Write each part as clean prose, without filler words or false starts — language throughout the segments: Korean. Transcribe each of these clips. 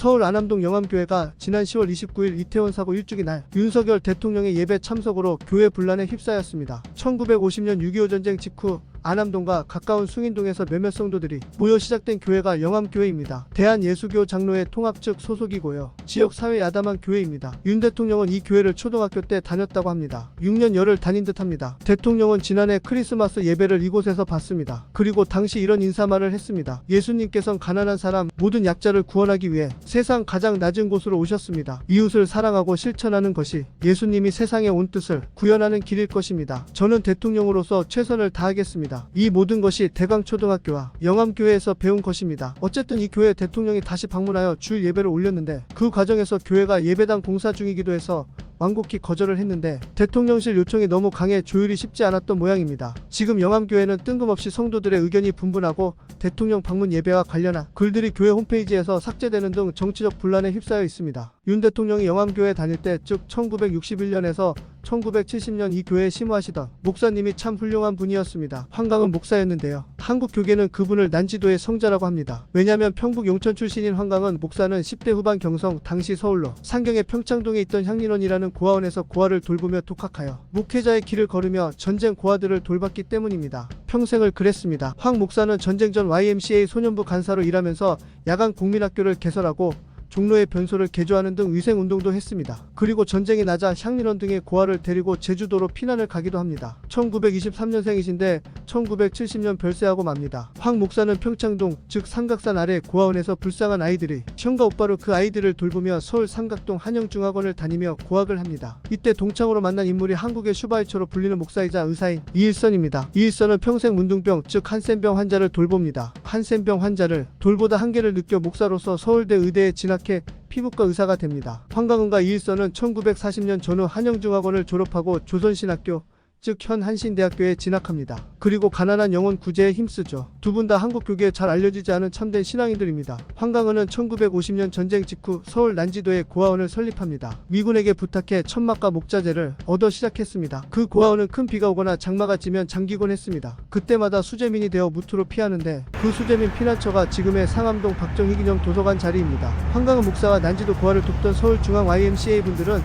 서울 안암동 영암교회가 지난 10월 29일 이태원 사고 1주기 날 윤석열 대통령의 예배 참석으로 교회 분란에 휩싸였습니다. 1950년 6.25 전쟁 직후 안암동과 가까운 숭인동에서 몇몇 성도들이 모여 시작된 교회가 영암교회입니다. 대한예수교 장로회 통합 측 소속이고요. 지역사회 야담한 교회입니다. 윤 대통령은 이 교회를 초등학교 때 다녔다고 합니다. 6년 열을 다닌 듯합니다. 대통령은 지난해 크리스마스 예배를 이곳에서 봤습니다. 그리고 당시 이런 인사말을 했습니다. 예수님께서는 가난한 사람, 모든 약자를 구원하기 위해 세상 가장 낮은 곳으로 오셨습니다. 이웃을 사랑하고 실천하는 것이 예수님이 세상에 온 뜻을 구현하는 길일 것입니다. 저는 대통령으로서 최선을 다하겠습니다. 이 모든 것이 대광초등학교와 영암교회에서 배운 것입니다. 어쨌든 이 교회 대통령이 다시 방문하여 주일 예배를 올렸는데 그 과정에서 교회가 예배당 공사 중이기도 해서 완곡히 거절을 했는데 대통령실 요청이 너무 강해 조율이 쉽지 않았던 모양입니다. 지금 영암교회는 뜬금없이 성도들의 의견이 분분하고 대통령 방문 예배와 관련한 글들이 교회 홈페이지에서 삭제되는 등 정치적 분란에 휩싸여 있습니다. 윤 대통령이 영암교회 다닐 때 즉 1961년에서 1970년 이 교회에 심호하시던 목사님이 참 훌륭한 분이었습니다. 황강은 목사였는데요. 한국 교계는 그분을 난지도의 성자라고 합니다. 왜냐하면 평북 용천 출신인 황강은 목사는 10대 후반 경성 당시 서울로 상경의 평창동에 있던 향린원이라는 고아원에서 고아를 돌보며 독학하여 목회자의 길을 걸으며 전쟁 고아들을 돌봤기 때문입니다. 평생을 그랬습니다. 황 목사는 전쟁 전 YMCA 소년부 간사로 일하면서 야간 국민학교를 개설하고 종로의 변소를 개조하는 등 위생운동도 했습니다. 그리고 전쟁이 나자 향린원 등의 고아를 데리고 제주도로 피난을 가기도 합니다. 1923년생이신데 1970년 별세하고 맙니다. 황 목사는 평창동 즉 삼각산 아래 고아원에서 불쌍한 아이들이 형과 오빠로 그 아이들을 돌보며 서울 삼각동 한영중학원을 다니며 고학을 합니다. 이때 동창으로 만난 인물이 한국의 슈바이처로 불리는 목사이자 의사인 이일선입니다. 이일선은 평생 문둥병 즉 한센병 환자를 돌봅니다. 한센병 환자를 돌보다 한계를 느껴 목사로서 서울대 의대에 진학 피부과 의사가 됩니다. 황강은과 이일선은 1940년 전후 한영중학원을 졸업하고 조선신학교 즉 현 한신대학교에 진학합니다. 그리고 가난한 영혼 구제에 힘쓰죠. 두 분 다 한국 교계에 잘 알려지지 않은 참된 신앙인들입니다. 황강은은 1950년 전쟁 직후 서울 난지도에 고아원을 설립합니다. 미군에게 부탁해 천막과 목자재를 얻어 시작했습니다. 그 고아원은 큰 비가 오거나 장마가 지면 잠기곤 했습니다. 그때마다 수재민이 되어 무투로 피하는데 그 수재민 피난처가 지금의 상암동 박정희 기념 도서관 자리입니다. 황강은 목사와 난지도 고아를 돕던 서울중앙 YMCA 분들은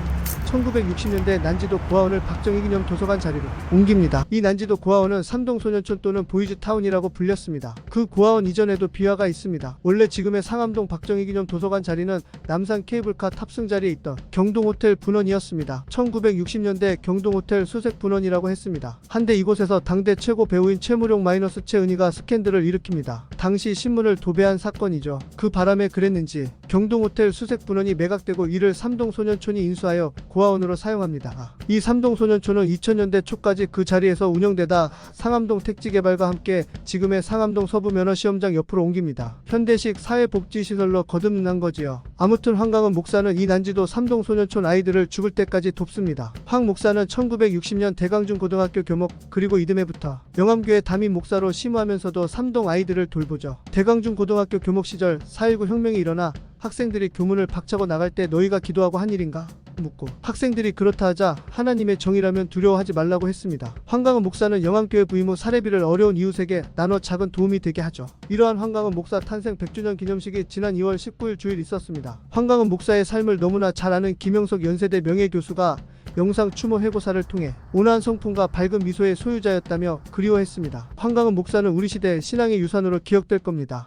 1960년대 난지도 고아원을 박정희 기념 도서관 자리로 옮깁니다. 이 난지도 고아원은 삼동소년촌 또는 보이즈타운이라고 불렸습니다. 그 고아원 이전에도 비화가 있습니다. 원래 지금의 상암동 박정희 기념 도서관 자리는 남산 케이블카 탑승 자리에 있던 경동호텔 분원이었습니다. 1960년대 경동호텔 수색 분원이라고 했습니다. 한데 이곳에서 당대 최고 배우인 최무룡 마이너스 최은희가 스캔들을 일으킵니다. 당시 신문을 도배한 사건이죠. 그 바람에 그랬는지 경동호텔 수색 분원이 매각되고 이를 삼동소년촌이 인수하여 고아원으로 사용합니다. 이 삼동소년촌은 2000년대 초까지 그 자리에서 운영되다 상암동 택지개발과 함께 지금의 상암동 서부면허시험장 옆으로 옮깁니다. 현대식 사회복지시설로 거듭난 거지요. 아무튼 황강은 목사는 이 난지도 삼동소년촌 아이들을 죽을 때까지 돕습니다. 황 목사는 1960년 대강중 고등학교 교목 그리고 이듬해부터 영암교회 담임 목사로 심호하면서도 삼동 아이들을 돌보죠. 대강중 고등학교 교목 시절 4.19 혁명이 일어나 학생들이 교문을 박차고 나갈 때 너희가 기도하고 한 일인가? 묻고 학생들이 그렇다 하자 하나님의 정의라면 두려워하지 말라고 했습니다. 황강은 목사는 영암교회 부임 후 사례비를 어려운 이웃에게 나눠 작은 도움이 되게 하죠. 이러한 황강은 목사 탄생 100주년 기념식이 지난 2월 19일 주일 있었습니다. 황강은 목사의 삶을 너무나 잘 아는 김영석 연세대 명예교수가 영상 추모 회고사를 통해 온화한 성품과 밝은 미소의 소유자였다며 그리워했습니다. 황강은 목사는 우리 시대 신앙의 유산으로 기억될 겁니다.